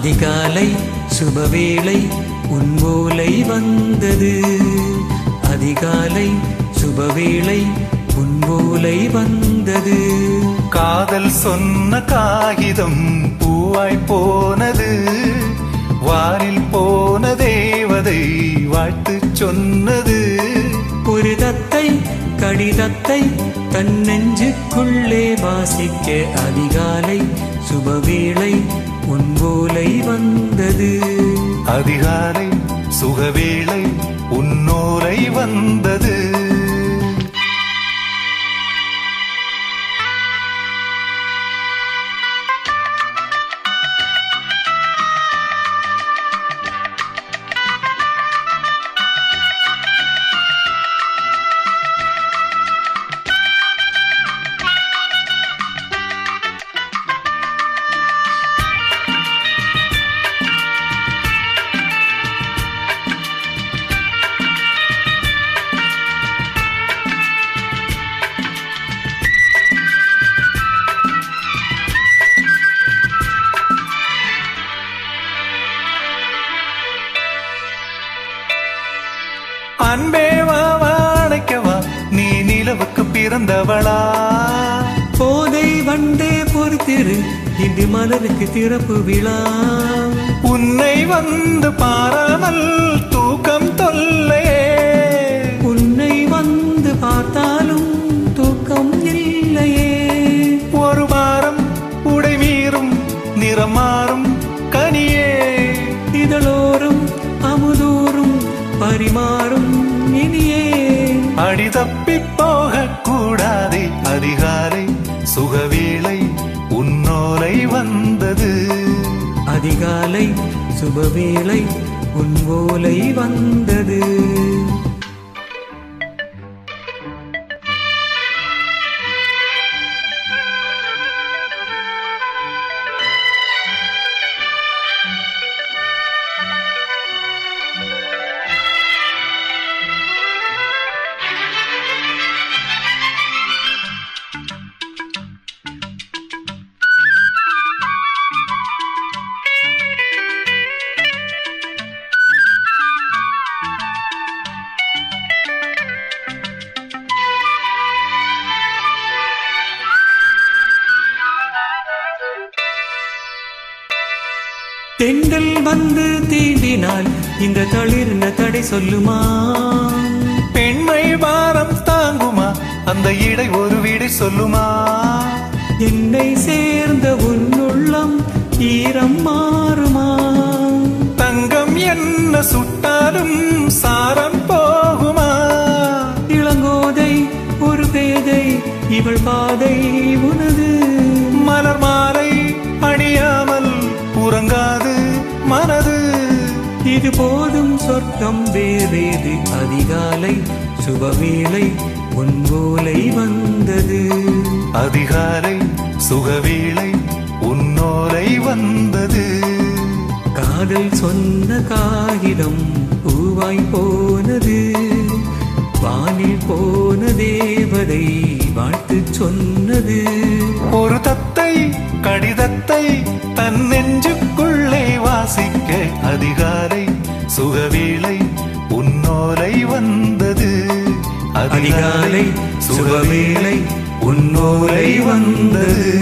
அதிகாலை சுபவேளை உன்மூலை வந்தது. அதிகாலை சுபவேளை உன்மூலை வந்தது. காதல் சொன்ன காகிதம் பூவாய் போனது. வானில் போன தேவதை வாழ்த்து சொன்னது. ஒரு தத்தை கடிதத்தை தன் நெஞ்சுக்குள்ளே வாசிக்க அதிகாலை சுபவேளை உன்மூலை வந்தது. அதிகாலை சுகவேளை உன்னோலை வந்தது. அன்பே வா அணைக்கவா நீ நிலவுக்கு பிறந்தவளா. போதை வண்டே பொறுத்திரு இது மலருக்கு திறப்பு விழா. உன்னை வந்து பாராமல் தூக்கம் தொல்லையே. உன்னை வந்து பார்த்தாலும் தூக்கம் இல்லையே. ஒரு வாரம் உடை மீறும் நிறம் மாறும் கனியே. இதழோறும் அமுதூறும் பரிமாறும் இனியே. அடி தப்பி போக கூடாதே. அதிகாலை சுகவேளை உன்னோலை வந்தது. அதிகாலை சுபவேளை உன்மூலை வந்தது. தென்றல் வந்து தீண்டினால் இந்த தளிர்ந்த தடை சொல்லுமா. பெண்மை வாரம் தாங்குமா அந்த இடை ஒரு வீடை சொல்லுமா. என்னை சேர்ந்த உன்னுள்ளம் ஈரம் மாறுமா. தங்கம் என்ன சுட்டாலும் சாரம் போகுமா. இளங்கோதை ஒரு பேதை இவள் பாதை உனது. மலர் மாலை அணியாமல் உறங்காது மனது. இது போதும் சொர்க்கம் வேறேது. அதிகாலை சுபவேளை உன்மூலை வந்தது. அதிகாலை சுகவேளை உன்னோலை வந்தது. காதல் சொன்ன காகிதம் பூவாய் போனது. வானில் போன தேவதை வாழ்த்து சொன்னது. ஒரு தத்தை கடிதத்தை தன் நெஞ்சுக்குள்ளே வாசிக்க அதிகாலை சுகவேளை உன்னோலை வந்தது. அதிகாலை சுபவேளை உன்னோலை வந்தது.